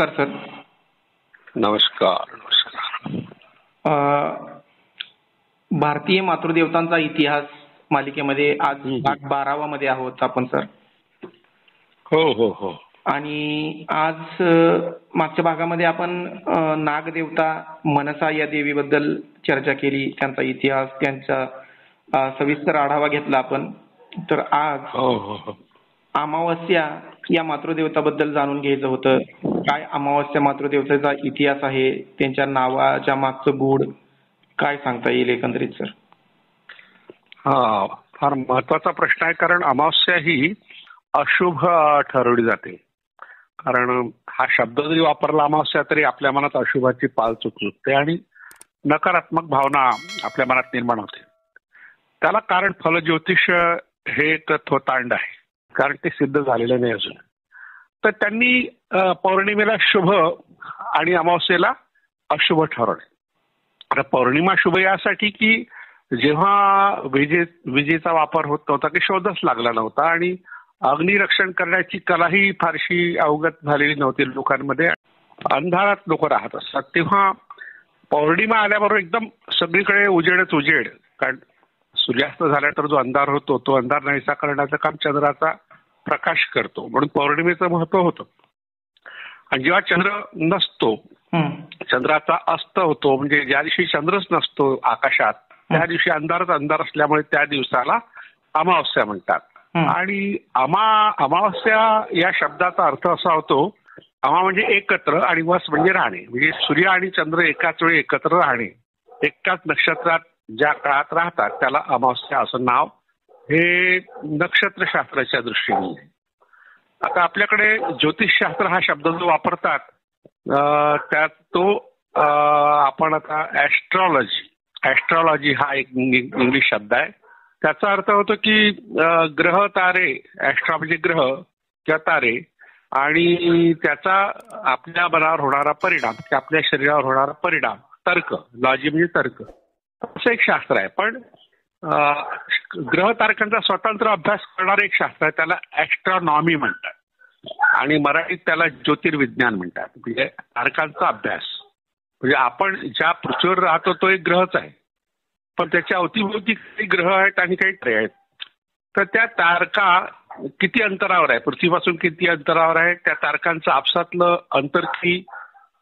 नमस्कार सर. नमस्कार. नमस्कार. भारतीय मातृदेवतांचा इतिहास मालिकेमध्ये आज भाग 12 मध्ये आहोत आपण सर. हो हो हो. आणि आज मागच्या भागामध्ये आपण नागदेवता मनसा या देवीबद्दल चर्चा केली, त्यांचा इतिहास, त्यांचा सविस्तर आढावा घेतला आपण. तर आज अमावस्या या मातृदेवताबद्दल जाणून घ्यायचं होतं. काय अमावस्या मातृदेवतेचा इतिहास आहे, त्यांच्या नावाच्या मागचं गूढ काय सांगता येईल एकंदरीत सर? हा फार महत्वाचा प्रश्न आहे, कारण अमावस्या ही अशुभ ठरवली जाते. कारण हा शब्द जरी वापरला अमावस्या तरी आपल्या मनात अशुभाची पाल चुकते आणि नकारात्मक भावना आपल्या मनात निर्माण होते. त्याला कारण फलज्योतिष हे एक थोतांड आहे, कारण ते सिद्ध झालेलं नाही अजून. तर त्यांनी पौर्णिमेला शुभ आणि अमावस्येला अशुभ ठरवले. आता पौर्णिमा शुभ यासाठी की जेव्हा विजेचा वापर होत नव्हता, की शोधच लागला नव्हता आणि अग्निरक्षण करण्याची कलाही फारशी अवगत झालेली नव्हती लोकांमध्ये, अंधारात लोक राहत असतात, तेव्हा पौर्णिमा आल्याबरोबर एकदम सगळीकडे उजेडच उजेड. कारण सूर्यास्त झाल्यानंतर जो अंधार होतो तो अंधार नाहीसा करण्याचं काम चंद्राचा प्रकाश करतो, म्हणून पौर्णिमेचं महत्व होतं. आणि जेव्हा चंद्र नसतो, चंद्राचा अस्त होतो, म्हणजे ज्या दिवशी चंद्रच नसतो आकाशात त्या दिवशी अंधारच अंधार असल्यामुळे त्या दिवसाला अमावस्या म्हणतात. आणि अमावस्या या शब्दाचा अर्थ असा होतो, अमा म्हणजे एकत्र आणि वस म्हणजे राहणे, म्हणजे सूर्य आणि चंद्र एकाच वेळी एकत्र राहणे, एकाच नक्षत्रात ज्या काळात राहतात त्याला अमावस्या असं नाव हे नक्षत्रशास्त्राच्या दृष्टीने. आता आपल्याकडे ज्योतिषशास्त्र हा शब्द जो वापरतात त्यात तो आपण आता ऍस्ट्रॉलॉजी हा एक इंग्लिश शब्द आहे. त्याचा अर्थ होतो की ग्रह तारे, ऍस्ट्रॉ म्हणजे ग्रह किंवा तारे, आणि त्याचा आपल्या मनावर होणारा परिणाम, आपल्या शरीरावर होणारा परिणाम, तर्क, लॉजी म्हणजे तर्क, असं एक शास्त्र आहे. पण ग्रह तारकांचा स्वतंत्र अभ्यास करणारं एक शास्त्र आहे, त्याला ऍस्ट्रॉनॉमी म्हणतात आणि मराठीत त्याला ज्योतिर्विज्ञान म्हणतात. म्हणजे तारकांचा अभ्यास. म्हणजे आपण ज्या पृथ्वीवर राहतो तो एक ग्रहच आहे, पण त्याच्या अवतीभोवती काही ग्रह आहेत आणि काही तारे आहेत. तर त्या तारका किती अंतरावर आहे, पृथ्वीपासून किती अंतरावर आहे, त्या तारकांचं आपसातलं अंतर किती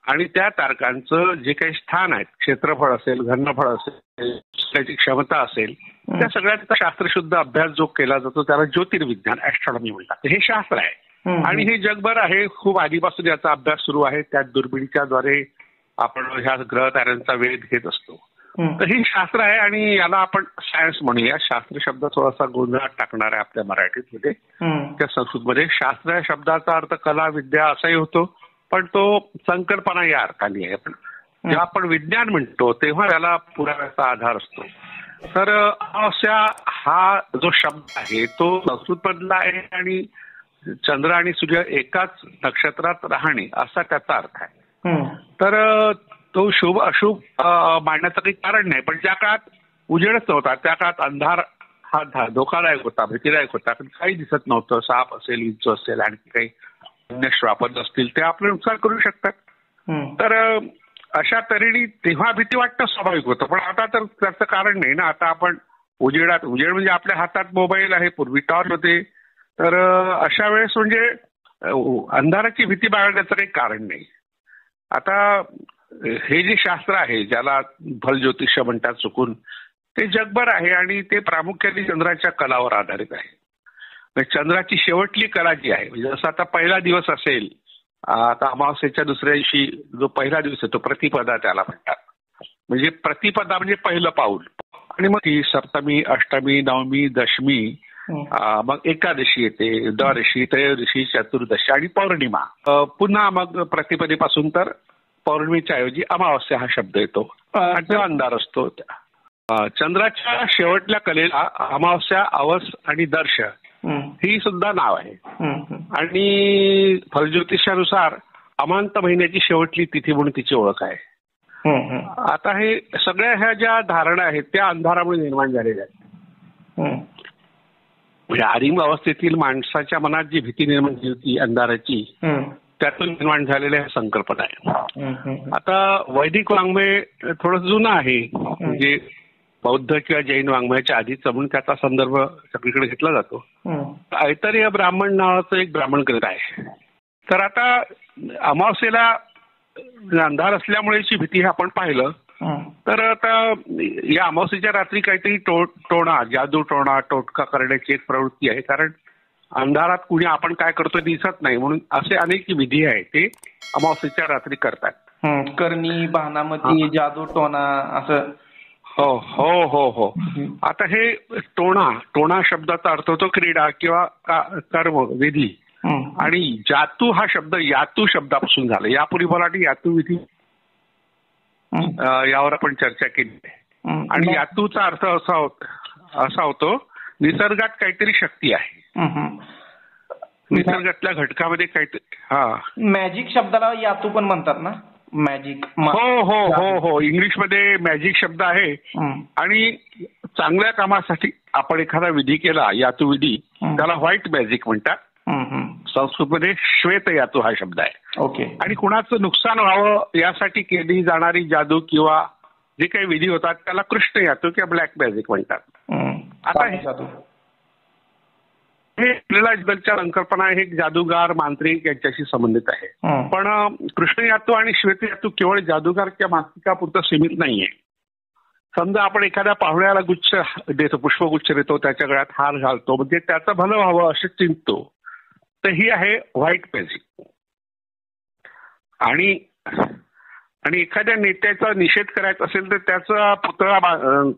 आणि त्या तारकांचं जे काही स्थान आहे, क्षेत्रफळ असेल, घनफळ असेल, त्याची क्षमता असेल, त्या सगळ्यांचा शास्त्रशुद्ध अभ्यास जो केला जातो त्याला ज्योतिर्विज्ञान, ऍस्ट्रॉनॉमी म्हणतात. हे शास्त्र आहे आणि हे जगभर आहे. खूप आधीपासून याचा अभ्यास सुरू आहे. त्या दुर्बिणीच्या द्वारे आपण ह्या ग्रह ताऱ्यांचा वेध घेत असतो. तर हे शास्त्र आहे आणि याला आपण सायन्स म्हणूया. शास्त्र शब्द थोडासा गोंधळात टाकणार आहे आपल्या मराठीमध्ये. त्या संस्कृतमध्ये शास्त्र या शब्दाचा अर्थ कला, विद्या असाही होतो, पण तो संकल्पना या अर्थाने आहे. पण जेव्हा आपण विज्ञान म्हणतो तेव्हा याला पुराव्याचा आधार असतो. तर अमावस्या हा जो शब्द आहे तो संस्कृत मधला आहे आणि चंद्र आणि सूर्य एकाच नक्षत्रात राहणे असा त्याचा अर्थ आहे. तर तो शुभ अशुभ मांडण्याचं काही कारण नाही, पण ज्या काळात उजेडच नव्हता त्या काळात अंधार हा धोकादायक होता, भीतीदायक होता. काही दिसत नव्हतं. साप असेल, विंचू असेल, आणखी काही अन्य श्वापद असतील ते आपले नुकसान करू शकतात. तर अशा तऱ्हेने तेव्हा भीती वाटणं स्वाभाविक होतं, पण आता तर त्याचं कारण नाही ना. आता आपण उजेड म्हणजे आपल्या हातात मोबाईल आहे, पूर्वी टॉर्च होते. तर अशा वेळेस म्हणजे अंधाराची भीती बाळगण्याचं काही कारण नाही. आता हे जे शास्त्र आहे ज्याला फलज्योतिष म्हणतात चुकून, ते जगभर आहे आणि ते प्रामुख्याने चंद्राच्या कलावर आधारित आहे. चंद्राची शेवटली कला जी आहे, म्हणजे जसं आता पहिला दिवस असेल, आता अमावस्येच्या दुसऱ्या दिवशी जो पहिला दिवस आहे तो प्रतिपदा त्याला म्हणतात. म्हणजे प्रतिपदा म्हणजे पहिलं पाऊल. आणि मग ती सप्तमी, अष्टमी, नवमी, दशमी, मग एकादशी येते, द्वादशी, त्रयोदशी, चतुर्दशी आणि पौर्णिमा. पुन्हा मग प्रतिपदेपासून तर पौर्णिमेच्या ऐवजी अमावस्या हा शब्द येतो आणि तेव्हा अंधार असतो. चंद्राच्या शेवटल्या कलेला अमावस्या, अवस आणि दर्श ही सुद्धा नाव आहे. आणि फलज्योतिषानुसार अमांत महिन्याची शेवटली तिथी म्हणून तिची ओळख आहे. आता हे सगळ्या ह्या ज्या धारणा आहेत त्या अंधारामुळे निर्माण झालेल्या आहेत. म्हणजे आदिम अवस्थेतील माणसाच्या मनात जी भीती निर्माण झाली होती अंधाराची, त्यातून निर्माण झालेल्या संकल्पना आहे. आता वैदिक वाङ्मय थोडं जुनं आहे, म्हणजे बौद्ध किंवा जैन वाङ्मयाच्या आधीचं, म्हणून त्याचा संदर्भ सगळीकडे घेतला जातो. ऐतरेय ब्राह्मण नावाचं एक ब्राह्मण ग्रंथ आहे. तर आता अमावस्येला अंधार असल्यामुळेची भीती आपण पाहिलं तर आता या अमावस्येच्या रात्री काहीतरी टोणा, जादू टोणा, टोटका करण्याची एक प्रवृत्ती आहे. कारण अंधारात कुणी आपण काय करतो दिसत नाही, म्हणून असे अनेक विधी आहेत ते अमावस्येच्या रात्री करतात. करणी, बहानामती, जादू टोणा असं. हो हो हो हो. आता हे टोणा शब्दाचा अर्थ होतो क्रीडा किंवा कर्म, विधी. आणि जातू हा शब्द यातू शब्दापासून झाला. यापूर्वी मराठी यातू विधी यावर आपण चर्चा केली आहे. आणि यातूचा अर्थ असा होतो निसर्गात काहीतरी शक्ती आहे, निसर्गातल्या घटकामध्ये काहीतरी. मॅजिक शब्दाला यातू पण म्हणतात ना, मॅजिक. हो हो हो हो. इंग्लिशमध्ये मॅजिक शब्द आहे. आणि चांगल्या कामासाठी आपण एखादा विधी केला, यातू विधी, त्याला व्हाईट मॅजिक म्हणतात. संस्कृतमध्ये श्वेत यातू हा शब्द आहे. ओके. आणि कुणाचं नुकसान व्हावं यासाठी केली जाणारी जादू किंवा जे काही विधी होतात त्याला कृष्ण यातू किंवा ब्लॅक मॅजिक म्हणतात. आता हे आपल्याला संकल्पना हे जादूगार, मांत्रिक यांच्याशी संबंधित आहे. पण कृष्ण यातू आणि श्वेत यातू केवळ जादूगार किंवा मांत्रिकापुरतं सीमित नाहीये. समजा आपण एखाद्या पाहुण्याला गुच्छ देतो, पुष्पगुच्छ देतो, त्याच्या गळ्यात हार घालतो, म्हणजे त्याचं भलं व्हावं असं चिंततो, तर ही आहे व्हाईट मॅजिक. आणि एखाद्या नेत्याचा निषेध करायचा असेल तर त्याचा पुतळा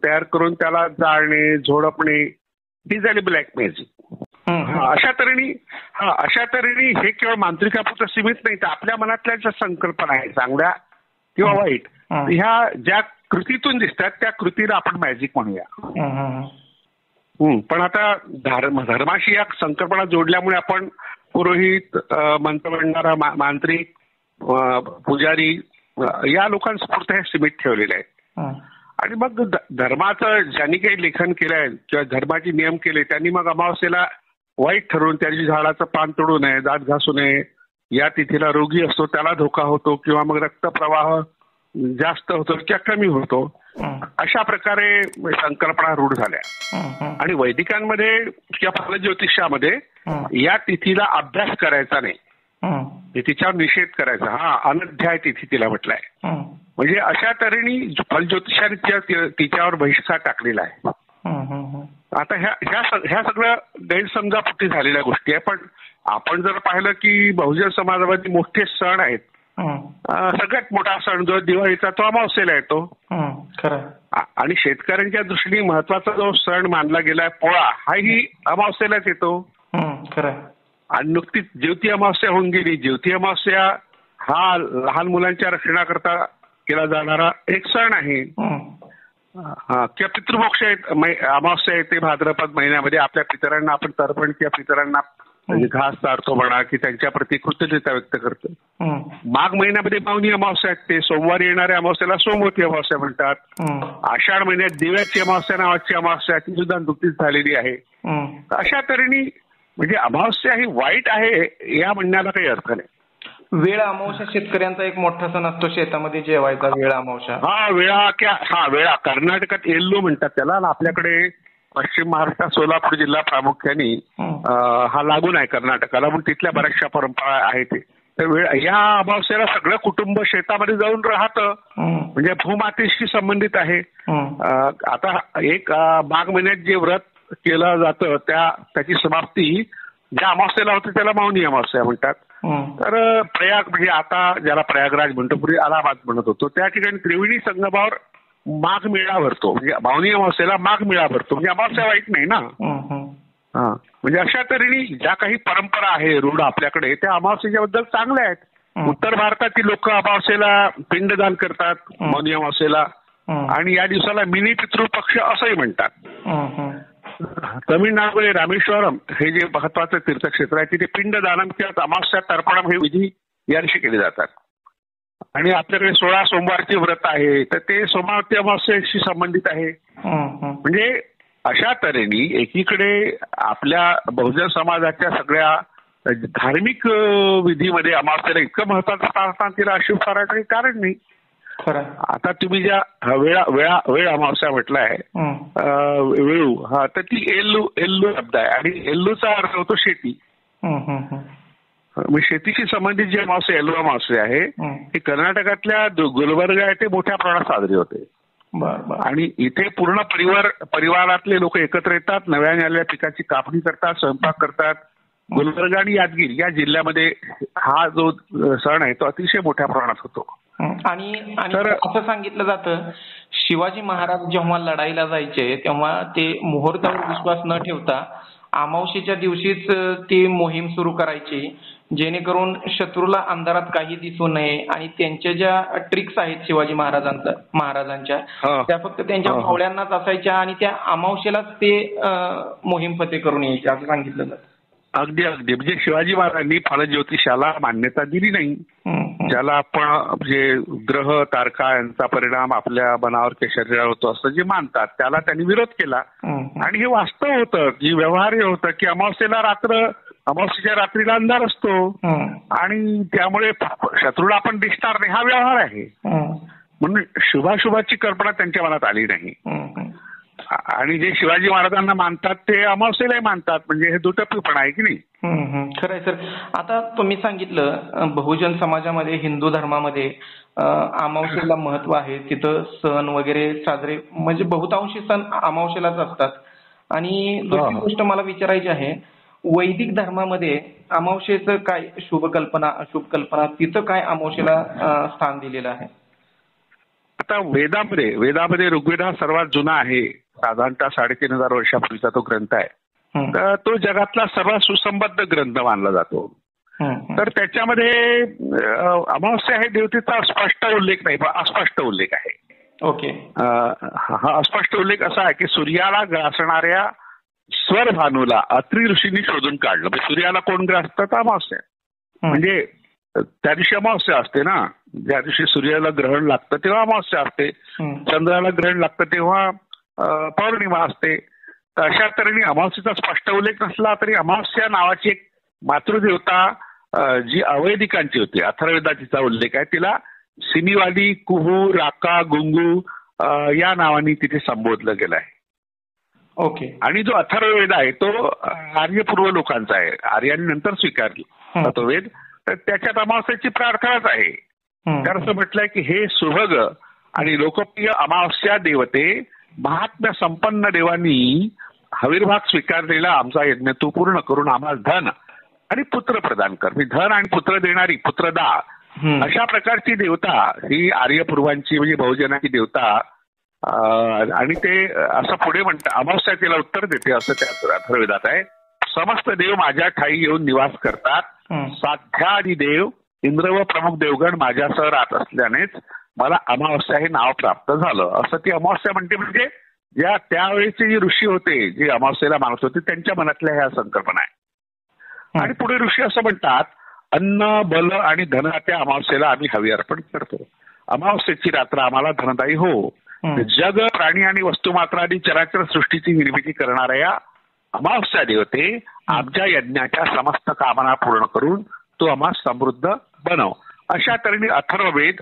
तयार करून त्याला जाळणे, झोडपणे, ही झाली ब्लॅक मॅजिक. अशा तऱ्हेने हे केवळ मांत्रिकापुरतं सीमित नाही, तर आपल्या मनातल्या ज्या संकल्पना आहेत चांगल्या किंवा वाईट, ह्या ज्या कृतीतून दिसतात त्या कृतीला आपण मॅजिक म्हणूया. पण आता धर्माशी या संकल्पना जोडल्यामुळे आपण पुरोहित, मंत्र म्हणणारा मांत्रिक, पुजारी या लोकांसमोर हे सीमित ठेवलेलं आहे. आणि मग धर्माचं ज्यांनी काही लेखन केलंय किंवा धर्माचे नियम केले त्यांनी मग अमावस्येला वाईट ठरवून त्याची झाडाचं पान तोडू नये, दात घासू नये, या तिथीला रोगी असतो त्याला धोका होतो किंवा मग रक्तप्रवाह जास्त होतो किंवा कमी होतो, अशा प्रकारे संकल्पना रूढ झाल्या. आणि वैदिकांमध्ये किंवा फलज्योतिषामध्ये या तिथीला अभ्यास करायचा नाही, तिच्यावर निषेध करायचा. अनध्याय तिथी तिला म्हटलंय. म्हणजे अशा तऱ्हेने फलज्योतिषाने तिच्यावर बहिष्कार टाकलेला आहे. आता ह्या सगळ्या गैरसमजापोटी झालेल्या गोष्टी आहे. पण आपण जर पाहिलं की बहुजन समाजामध्ये मोठे सण आहेत, सगळ्यात मोठा सण जो दिवाळीचा तो अमावस्येला येतो. आणि शेतकऱ्यांच्या दृष्टीने महत्वाचा जो सण मानला गेलाय पोळा, हाही अमावस्येलाच येतो. आणि नुकतीच ज्योती अमावस्या होऊन गेली. ज्योती अमावस्या हा लहान मुलांच्या रक्षणाकरता केला जाणारा एक सण आहे. किंवा पितृमोक्ष अमावस्या येते भाद्रपद महिन्यामध्ये. आपल्या पितरांना आपण तर्पण किंवा पितरांना घास चारतो म्हणा की त्यांच्या प्रती कृतज्ञता व्यक्त करतो. माघ महिन्यामध्ये मावनी अमावस्या येते. सोमवारी येणाऱ्या अमावस्याला सोमवती अमावस्या म्हणतात. आषाढ महिन्यात दिव्याची अमावस्या नावाची अमावस्या ती सुद्धा नुकतीच झालेली आहे. अशा तऱ्हेने म्हणजे अमावस्या ही वाईट आहे या म्हणण्याला काही अर्थ नाही. वेळ अमावस्या शेतकऱ्यांचा एक मोठा सण असतो, शेतामध्ये जेवायचा वेळ अमावस्या. वेळा कर्नाटकात एल्लू म्हणतात त्याला. आपल्याकडे पश्चिम महाराष्ट्रात सोलापूर जिल्हा प्रामुख्याने हा लागून आहे कर्नाटकाला, पण तिथल्या बऱ्याचशा परंपरा आहेत. तर या अमावस्याला सगळं कुटुंब शेतामध्ये जाऊन राहतं, म्हणजे भूमातेशी संबंधित आहे. आता एक माघ महिन्यात जे व्रत केलं जातं त्याची समाप्ती ज्या अमावस्येला होते त्याला मावनी अमावस्या म्हणतात. तर प्रयाग म्हणजे आता ज्याला प्रयागराज म्हणतो, पूर्वी अलाहाबाद म्हणत होतो, त्या ठिकाणी त्रिवेणी संगमावर माघ मेळा भरतो. म्हणजे मावनी अमावस्येला माघ मेळा भरतो. म्हणजे अमावस्या वाईट नाही ना. म्हणजे अशा तऱ्हेने ज्या काही परंपरा आहे रूढ आपल्याकडे त्या अमावस्येच्या बद्दल चांगल्या आहेत. उत्तर भारतातील लोक अमावस्येला पिंडदान करतात मौनी अमावस्येला, आणि या दिवसाला मिनी पितृपक्ष असंही म्हणतात. तमिळनाडूमध्ये रामेश्वरम हे जे महत्वाचं तीर्थक्षेत्र आहे तिथे पिंडदानम किंवा अमावस्या तर्पणम हे विधी या दिवशी केले जातात. आणि आपल्याकडे 16 सोमवारचे व्रत आहे तर ते सोमावती अमावस्येशी संबंधित आहे. म्हणजे अशा तऱ्हेने एकीकडे आपल्या बहुजन समाजाच्या सगळ्या धार्मिक विधीमध्ये अमावस्येला इतकं महत्वाचं स्थान असताना तिला अशुभ ठरवायचं काही कारण नाही. खरं. आता तुम्ही ज्या वेळ अमावस्या म्हटलाय वेळू, हा, तर ती एल्लू शब्द आहे आणि एल्लूचा अर्थ होतो शेती. शेतीशी संबंधित जी अमावस्या एल्लू अमावस्या आहे ती कर्नाटकातल्या गुलबर्गा येथे मोठ्या प्रमाणात साजरी होते. आणि इथे पूर्ण परिवारातले लोक एकत्र येतात, नव्याने आलेल्या पिकाची कापणी करतात, स्वयंपाक करतात. गुलबर्गा आणि यादगीर या जिल्ह्यामध्ये हा जो सण आहे तो अतिशय मोठ्या प्रमाणात होतो. आणि असं सांगितलं जातं शिवाजी महाराज जेव्हा लढाईला जायचे तेव्हा ते मुहूर्तावर विश्वास न ठेवता अमावस्येच्या दिवशीच ती मोहीम सुरू करायची, जेणेकरून शत्रूला अंधारात काही दिसू नये. आणि त्यांच्या ज्या ट्रिक्स आहेत शिवाजी महाराजांच्या त्या फक्त त्यांच्या मावळ्यांनाच असायच्या आणि त्या अमावस्येलाच ते मोहीम फते करून यायचे असं सांगितलं जातं. अगदी अगदी. म्हणजे शिवाजी महाराजांनी फलज्योतिषाला मान्यता दिली नाही, ज्याला आपण म्हणजे ग्रह तारका यांचा परिणाम आपल्या मनावर किंवा शरीरावर होतो असं जे मानतात त्याला त्यांनी विरोध केला. आणि हे वास्तव होतं की व्यवहार्य होतं की अमावस्येच्या रात्रीला अंधार असतो आणि त्यामुळे शत्रूला आपण दिसणार नाही, हा व्यवहार आहे. म्हणून शुभाशुभाची कल्पना त्यांच्या मनात आली नाही. आणि जे शिवाजी महाराजांना मानतात ते अमावस्येलाही मानतात, म्हणजे हे दुटप्पीपणा आहे की नाही. खरंय सर. आता तुम्ही सांगितलं बहुजन समाजामध्ये हिंदू धर्मामध्ये अमावस्येला महत्व आहे, तिथं सण वगैरे साजरे म्हणजे बहुतांशी सण अमावस्येलाच असतात. आणि दुसरी गोष्ट मला विचारायची आहे, वैदिक धर्मामध्ये अमावस्येचं काय शुभ कल्पना अशुभ कल्पना तिथं काय अमावस्येला स्थान दिलेलं आहे? आता वेदामध्ये ऋग्वेद हा सर्वात जुना आहे, साधारणतः 3500 वर्षापूर्वीचा तो ग्रंथ आहे. तर तो जगातला सर्वात सुसंबद्ध ग्रंथ मानला जातो. तर त्याच्यामध्ये अमावस्या हे देवतेचा स्पष्ट उल्लेख नाही पण अस्पष्ट उल्लेख आहे. ओके. हा अस्पष्ट उल्लेख असा आहे की सूर्याला ग्रासणाऱ्या स्वरभानूला अत्री ऋषींनी शोधून काढलं. म्हणजे सूर्याला कोण ग्रासतं तर अमावस्या. म्हणजे त्या दिवशी अमावस्या असते ना, ज्या दिवशी सूर्याला ग्रहण लागतं तेव्हा अमावस्या असते, चंद्राला ग्रहण लागतं तेव्हा पौर्णिमा असते. तर अशा तऱ्हेने अमावस्येचा स्पष्ट उल्लेख नसला तरी अमावस्या नावाची एक मातृदेवता जी अवैदिकांची होती, अथर्ववेदात तिचा उल्लेख आहे, तिला सिनीवाली, कुहू, राका, गुंगू या नावाने तिथे संबोधलं गेलं आहे. ओके. आणि जो अथर्ववेद आहे तो आर्यपूर्व लोकांचा आहे, आर्यांनी नंतर स्वीकारला तो वेद. तर त्याच्यात अमावस्येची प्रार्थनाच आहे. तर असं म्हटलंय की हे सुभग आणि लोकप्रिय अमावस्या देवते, महात्म्य संपन्न देवांनी हविर्भाग स्वीकारलेला आमचा यज्ञ तू पूर्ण करून आम्हाला धन आणि पुत्र प्रदान कर. मी धन आणि पुत्र देणारी पुत्रदा अशा प्रकारची देवता ही आर्यपूर्वांची म्हणजे बहुजनाची देवता. आणि ते असं पुढे म्हणतात, अमावस्या तिला उत्तर देते असं त्या अथर्ववेदात आहे. समस्त देव माझ्या ठाई येऊन निवास करतात, साध्यादी देव इंद्र व प्रमुख देवगण माझ्यासह राहत असल्यानेच मला अमावस्या हे नाव प्राप्त झालं असं ती अमावस्या म्हणते. म्हणजे ज्या त्यावेळेचे जे ऋषी होते जे अमावस्येला मानत होते त्यांच्या मनातल्या ह्या संकल्पना आहे. आणि पुढे ऋषी असं म्हणतात, अन्न बल आणि धन त्या अमावस्येला आम्ही हवी अर्पण करतो. अमावस्येची रात्र आम्हाला धनदायी हो. जग प्राणी आणि वस्तुमात्रादी चराचर सृष्टीची निर्मिती करणाऱ्या या अमावस्या देवते आमच्या यज्ञाच्या समस्त कामना पूर्ण करून तो आम्हा समृद्ध बनव. अशा तऱ्हेने अथर्ववेद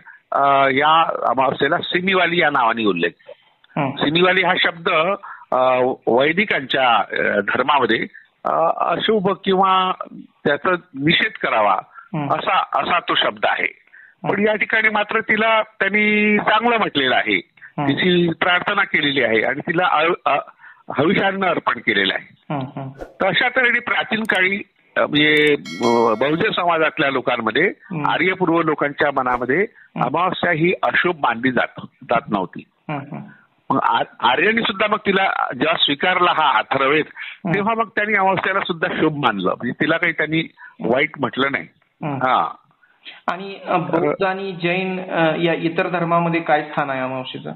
या अमावस्येला सिनीवाली या नावाने उल्लेख. सिनीवाली हा शब्द वैदिकांच्या धर्मामध्ये अशुभ किंवा त्याचा निषेध करावा असा तो शब्द आहे. पण या ठिकाणी मात्र तिला त्यांनी चांगलं म्हटलेलं आहे, तिची प्रार्थना केलेली आहे आणि तिला हविषान्न अर्पण केलेलं आहे. तर अशा तऱ्हेने प्राचीन काळी म्हणजे बहुजन समाजातल्या लोकांमध्ये आर्यपूर्व लोकांच्या मनामध्ये अमावस्या ही अशुभ मानली जात नव्हती. मग आर्यांनी सुद्धा मग तिला जेव्हा स्वीकारला हा अथर्ववेद तेव्हा मग त्यांनी अमावस्याला सुद्धा शुभ मानलं, म्हणजे तिला काही त्यांनी वाईट म्हटलं नाही. हा. आणि बौद्ध आणि जैन या इतर धर्मामध्ये काय स्थान आहे अमावस्येचं?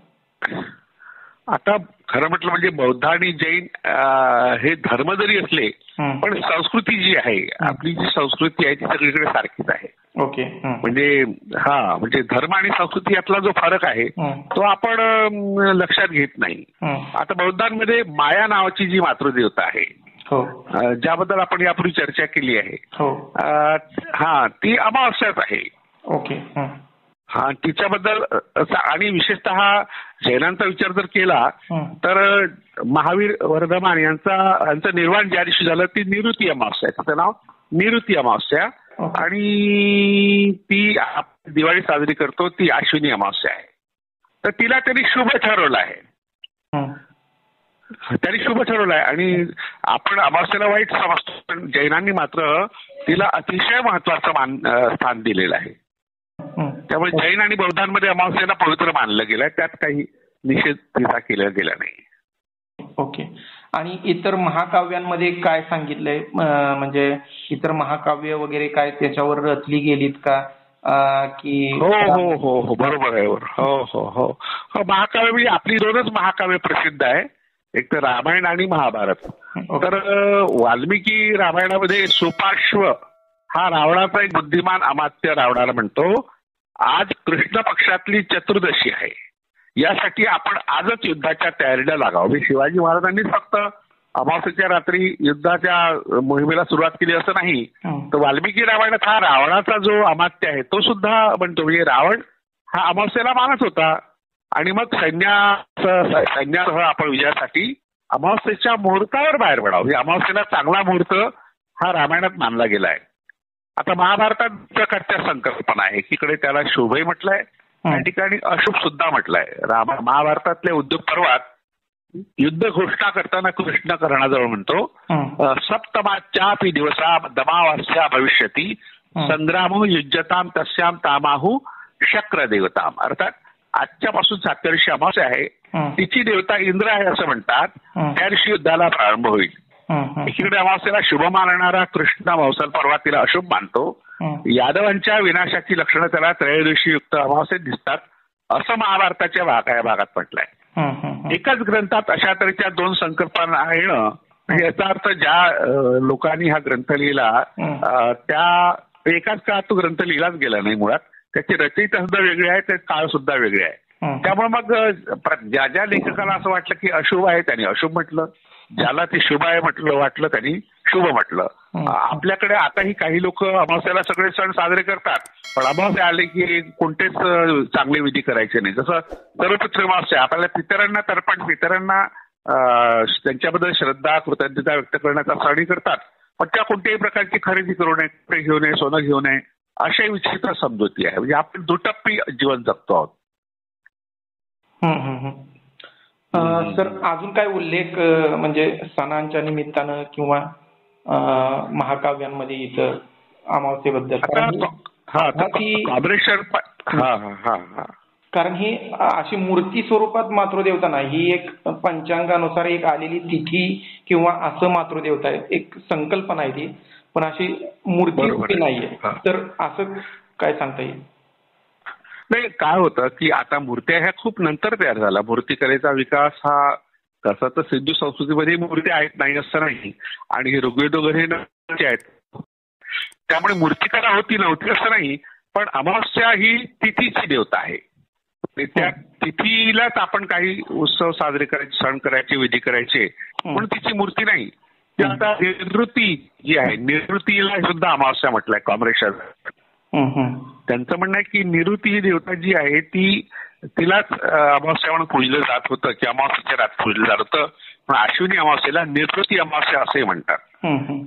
आता खरं म्हटलं म्हणजे बौद्ध आणि जैन हे धर्म जरी असले पण संस्कृती जी आहे आपली जी संस्कृती आहे ती सगळीकडे सारखीच आहे. ओके. म्हणजे धर्म आणि संस्कृती यातला जो फरक आहे तो आपण लक्षात घेत नाही. आता बौद्धांमध्ये माया नावाची जी मातृदेवता आहे हो. ज्याबद्दल आपण यापूर्वी चर्चा केली आहे. हो. हा, ती अमावस्याच आहे. ओके. हा, तिच्याबद्दल आणि विशेषतः जैनांचा विचार जर केला तर महावीर वर्धमान यांचं निर्वाण ज्या दिवशी झालं ती निवृत्ती अमावस्या आहे. त्याचं नाव निवृत्ती अमावस्या आणि ती दिवाळी साजरी करतो ती अश्विनी अमावस्या आहे. तर तिला त्यांनी शुभ ठरवलं आहे. त्यांनी शुभ ठरवलं आहे आणि आपण अमावस्याला वाईट समजतो, पण जैनांनी मात्र तिला अतिशय महत्वाचं स्थान दिलेलं आहे. त्यामुळे जैन आणि बौद्धांमध्ये अमावस्याला पवित्र मानलं गेलं, त्यात काही निषेध तिचा केला गेला नाही. ओके. आणि इतर महाकाव्यांमध्ये काय सांगितलंय, म्हणजे इतर महाकाव्य वगैरे काय त्याच्यावर रचली गेलीत का की? हो हो हो हो, बरोबर आहे. हो हो हो, महाकाव्य म्हणजे आपली दोनच महाकाव्य प्रसिद्ध आहे, एक तर रामायण आणि महाभारत. तर वाल्मिकी रामायणामध्ये सुपार्श्व हा रावणाचा एक बुद्धिमान अमात्य रावणाला म्हणतो, आज कृष्ण पक्षातली चतुर्दशी आहे, यासाठी आपण आजच युद्धाच्या तयारीला लागावं. म्हणजे शिवाजी महाराजांनी फक्त अमावस्येच्या रात्री युद्धाच्या मोहिमेला सुरुवात केली असं नाही, तर वाल्मिकी रामायणात हा रावणाचा जो अमात्य आहे तो सुद्धा म्हणतो. म्हणजे रावण हा अमावस्येला मानत होता आणि मग सैन्यासह आपण विजयासाठी अमावस्येच्या मुहूर्तावर बाहेर पडावं. म्हणजे अमावस्येला चांगला मुहूर्त हा रामायणात मानला गेला आहे. आता महाभारतात प्रकारच्या संकल्पना आहे, एकीकडे त्याला शुभही म्हटलंय, त्या ठिकाणी अशुभ सुद्धा म्हटलंय. महाभारतातल्या उद्योग पर्वात युद्ध घोषणा करताना कृष्ण कर्णाजवळ म्हणतो, सप्तमाच्यापि दिवसा दमावास्या भविष्यती संग्रामो युज्यताम तस्याम तामाहू शक्र देवताम. अर्थात आजच्यापासून 7व्या दिवशी अमावस्या आहे, तिची देवता इंद्र आहे असं म्हणतात, त्या दिवशी युद्धाला प्रारंभ होईल. एकीकडे अमावस्येला शुभ मानणारा कृष्ण मौसल पर्वात तिला अशुभ मानतो. यादवांच्या विनाशाची लक्षणं त्याला त्रयोदशी युक्त अमावस्येत दिसतात असं महाभारताच्या भागात म्हटलंय. एकाच ग्रंथात अशा तऱ्हेच्या दोन संकल्पना येणं म्हणजे याचा अर्थ ज्या लोकांनी हा ग्रंथ लिहिला त्या एकाच काळात तो ग्रंथ लिहिलाच गेला नाही. मुळात त्याचे रचयिता सुद्धा वेगळे आहे, ते काळ सुद्धा वेगळे आहे. त्यामुळे मग ज्या ज्या लेखकाला असं वाटलं की अशुभ आहे त्यांनी अशुभ म्हटलं, ज्याला ते शुभ आहे वाटलं त्यांनी शुभ म्हटलं. आपल्याकडे आताही काही लोक अमावस्याला सगळे सण साजरे करतात, पण अमावस्या आले की कोणतेच चांगले विधी करायचे नाही. जसं सर्वपितृ अमावस्या, आपल्याला पितरांना तर्पण, पितरांना त्यांच्याबद्दल श्रद्धा कृतज्ञता व्यक्त करण्याचा सणही करतात, पण त्या कोणत्याही प्रकारची खरेदी करू नये, कपडे घेऊ नये, सोनं घेऊ नये, अशा विचित्र समजुती आहे. म्हणजे आपण दुटप्पी जीवन जगतो आहोत. सर, अजून काय उल्लेख म्हणजे सणांच्या निमित्तानं किंवा महाकाव्यांमध्ये इथं अमावस्येबद्दल? कारण ही अशी मूर्ती स्वरूपात मातृदेवता नाही, ही एक पंचांगानुसार एक आलेली तिथी किंवा असं मातृदेवता आहे, एक संकल्पना आहे ती, पण अशी मूर्ती नाहीये. तर असं काय सांगता येईल? नाही, काय होतं की आता मूर्त्या ह्या खूप नंतर तयार झाला. मूर्तिकलेचा विकास हा तसा तर सिंधू संस्कृतीमध्ये मूर्त्या आहेत नाही असं नाही, आणि ऋग्वेद वगैरे आहेत, त्यामुळे मूर्तिकला होती नव्हती असं नाही. पण अमावस्या ही तिथीची देवता आहे, त्या तिथीलाच आपण काही उत्सव साजरे करायचे, सण करायचे, विधी करायचे, पण तिची मूर्ती नाही. ती आता निवृत्ती जी आहे, निवृत्तीला सुद्धा अमावस्या म्हटलंय. कॉम्रेशन त्यांचं म्हणणं आहे की निवृत्ती ही देवता जी आहे तिलाच अमावस्या म्हणून पूजलं जात होतं, की अमावस्येच्या रात पूजलं जात होतं, पण अश्विनी अमावस्येला निवृत्ती अमावस्या असे म्हणतात.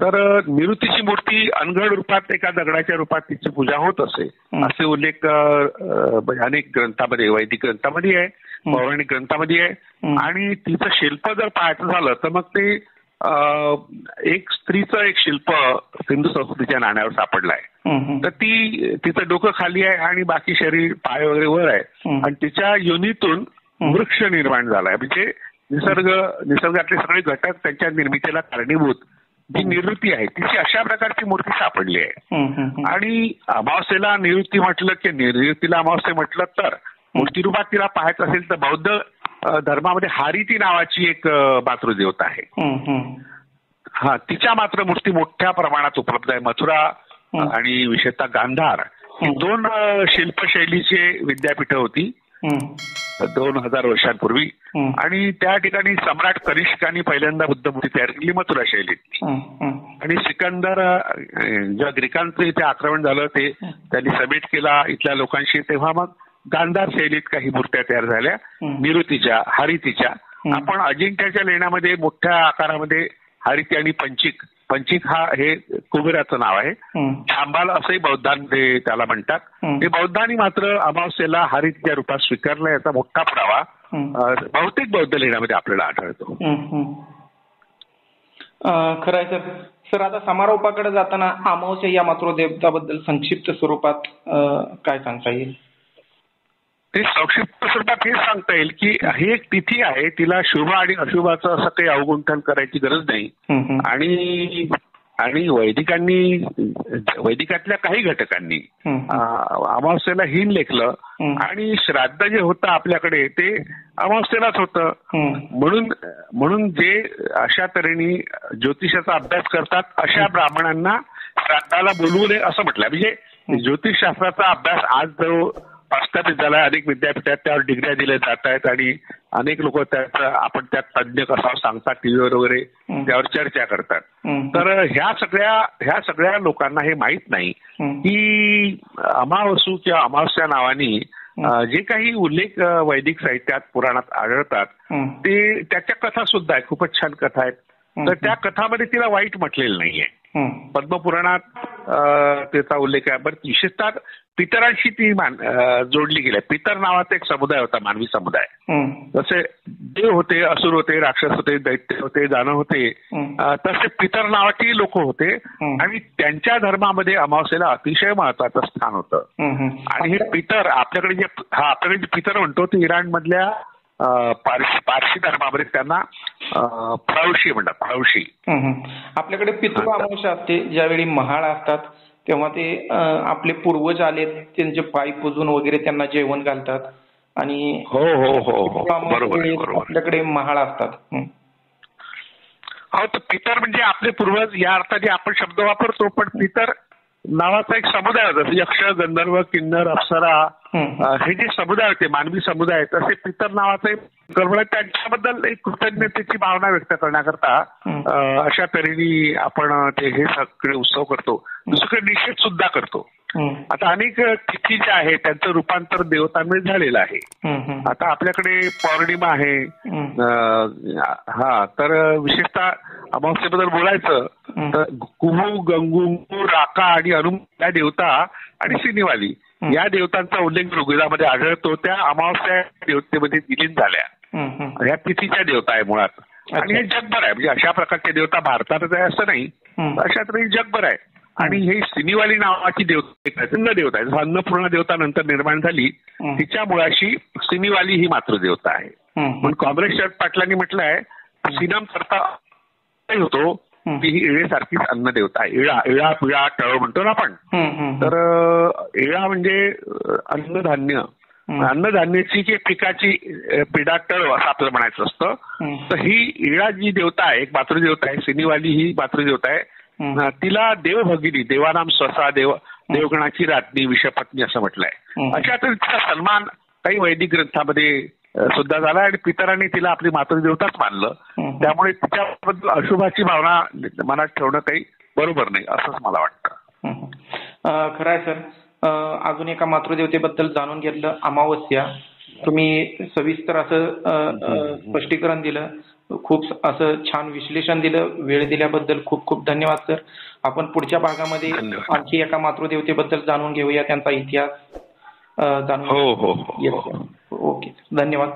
तर निवृत्तीची मूर्ती अनघड रूपात एका दगडाच्या रूपात तिची पूजा होत असे, असे उल्लेख अनेक ग्रंथामध्ये, वैदिक ग्रंथामध्ये आहे, पौराणिक ग्रंथामध्ये आहे. आणि तिचं शिल्प जर पाहायचं झालं तर मग ते एक स्त्रीचं एक शिल्प सिंधू संस्कृतीच्या नाण्यावर सापडलं आहे. तर तिचं डोकं खाली आहे आणि बाकी शरीर, पाय वगैरे वर आहे, आणि तिच्या योनीतून वृक्ष निर्माण झालाय. म्हणजे निसर्गातले सगळे घटक त्यांच्या निर्मितीला कारणीभूत जी निवृत्ती आहे तिची अशा प्रकारची मूर्ती सापडली आहे. आणि अमावस्येला निवृत्ती म्हटलं की निवृत्तीला अमावस्या म्हटलं तर मूर्तीरूपात तिला पाहायचं असेल तर बौद्ध धर्मामध्ये हारिती नावाची एक मातृदेवता आहे. हा, तिच्या मात्र मूर्ती मोठ्या प्रमाणात उपलब्ध आहे. मथुरा आणि विशेषतः गांधार ही दोन शिल्पशैलीची विद्यापीठ होती. 2000 वर्षांपूर्वी. हं. आणि त्या ठिकाणी सम्राट कनिष्कांनी पहिल्यांदा बुद्धमूर्ती तयार केली मथुरा शैलीत. आणि सिकंदर जेव्हा ग्रीकांचं इथे आक्रमण झालं ते त्यांनी समेट केला इथल्या लोकांशी, तेव्हा मग गांधार शैलीत काही मूर्त्या तयार झाल्या, निरुतीच्या, हरितीच्या. आपण अजिंक्याच्या लेण्यामध्ये मोठ्या आकारामध्ये हरिती आणि पंचिक हे कुबेराचं नाव आहे. चांबाल असंही बौद्धांमध्ये त्याला म्हणतात. हे बौद्धांनी मात्र अमावस्येला हरितीच्या रूपात स्वीकारलं याचा मोठा पुरावा बहुतेक बौद्ध लेण्यामध्ये आपल्याला आढळतो. खरं आहे सर. आता समारोपाकडे जाताना अमावस्या या मातृदेवताबद्दल संक्षिप्त स्वरूपात काय सांगता येईल? ते संक्षिप्त स्वरूपात हे सांगता येईल की ही एक तिथी आहे, तिला शुभ आणि अशुभाचं असं काही अवगुंठन करायची गरज नाही. आणि वैदिकातल्या काही घटकांनी अमावस्येला हीन लेखलं आणि श्राद्ध जे होतं आपल्याकडे ते अमावस्येलाच होतं. म्हणून जे अशा तऱ्हेने ज्योतिषाचा अभ्यास करतात अशा ब्राह्मणांना श्राद्धाला बोलवू नये असं म्हटलं. म्हणजे ज्योतिषशास्त्राचा अभ्यास आज जो प्रस्थापित झाला, अनेक विद्यापीठात त्यावर डिग्र्या दिल्या जात आहेत आणि अनेक लोक आपण त्यात तज्ज्ञ कसा सांगतात टीव्हीवर वगैरे त्यावर चर्चा करतात. तर ह्या सगळ्या लोकांना हे माहीत नाही की अमावस्या किंवा अमावस्या नावानी जे काही उल्लेख वैदिक साहित्यात पुराणात आढळतात ते त्याच्या कथा सुद्धा आहेत, खूपच छान कथा आहेत. तर त्या कथामध्ये तिला वाईट म्हटलेलं नाहीये. पद्मपुराणात त्याचा उल्लेख आहे. बरं, विशेषतः पितरांशी ती जोडली गेली. पितर नावाचा एक समुदाय होता, मानवी समुदाय. जसे देव होते, असुर होते, राक्षस होते, दैत्य होते, दानव होते, तसे पितर नावाची लोक होते आणि त्यांच्या धर्मामध्ये अमावस्येला अतिशय महत्वाचं स्थान होतं. आणि हे पितर आपल्याकडे जे पितर म्हणतो ते इराण मधल्या पारशी धर्मामध्ये त्यांना प्रौशी म्हणतात. प्रौशी. आपल्याकडे पितृ अमावस्या असते, ज्यावेळी महाळ असतात तेव्हा ते आपले पूर्वज आले त्यांचे पाय पुजून वगैरे त्यांना जेवण घालतात. आणि हो बरोबर आपल्याकडे महाळ असतात. हो, तर पितर म्हणजे आपले पूर्वज या अर्थाने आपण शब्द वापरतो, पण पितर नावाचा एक समुदाय होता. यक्ष, गंधर्व, किन्नर, अप्सरा हे जे समुदाय होते, मानवी समुदाय, तसे पितर नावाचा एक त्यांच्याबद्दल एक कृतज्ञतेची भावना व्यक्त करण्याकरता अशा तऱ्हेने आपण ते हे सगळे उत्सव करतो. दुसरीकडे निषेध सुद्धा करतो. आता अनेक तिथी ज्या आहेत त्यांचं रूपांतर देवतांमध्ये झालेलं आहे. आता आपल्याकडे पौर्णिमा आहे. तर विशेषतः अमावस्येबद्दल बोलायचं तर कुहू, गंगू, राका आणि अनु या देवता आणि सिनिवाली या देवतांचा उल्लेख ऋग्वेदामध्ये आढळतो. त्या अमावस्या देवतेमध्ये विलीन झाल्या. या तिथीच्या देवता आहे मुळात. आणि हे जगभर आहे. म्हणजे अशा प्रकारच्या देवता भारतातच आहे असं नाही, अशा तरी जगभर आहे. आणि हे सिनिवाली नावाची देवता आहे. अन्नपूर्णा देवता नंतर निर्माण झाली, तिच्या मुळाशी सिनिवाली ही मातृदेवता आहे. पण कॉम्रेड शरद पाटलांनी म्हटलं आहे सिनम करता होतो ती ही इळेसारखीच अन्न देवता आहे. इळा पिळा टळ म्हणतो ना आपण. तर इळा म्हणजे अन्नधान्य, अन्नधान्याची की पिकाची पिढा टळ असं आपल्याला म्हणायचं असतं. तर ही इळा जी देवता आहे, एक मातृदेवता आहे, सिनिवाली ही मातृदेवता आहे. तिला देवभगिनी, देवानाम स्वसा, देवगणाची राज्ञी, विषपत्नी असं म्हटलंय. अशा तऱ्हेचा सन्मान काही वैदिक ग्रंथामध्ये सुद्धा झाला आणि पितरांनी तिला आपली मातृदेवताच मानलं. त्यामुळे तिच्याबद्दल अशुभाची भावना मनात ठेवणं काही बरोबर नाही असंच मला वाटतं. खरं आहे सर. अजून एका मातृदेवतेबद्दल जाणून घेतलं, अमावस्या. तुम्ही सविस्तर असं स्पष्टीकरण दिलं, खूप असं छान विश्लेषण दिलं. वेळ दिल्याबद्दल खूप खूप धन्यवाद सर. आपण पुढच्या भागामध्ये आणखी एका मातृदेवतेबद्दल जाणून घेऊया, त्यांचा इतिहास जाणून. हो. ओके, धन्यवाद.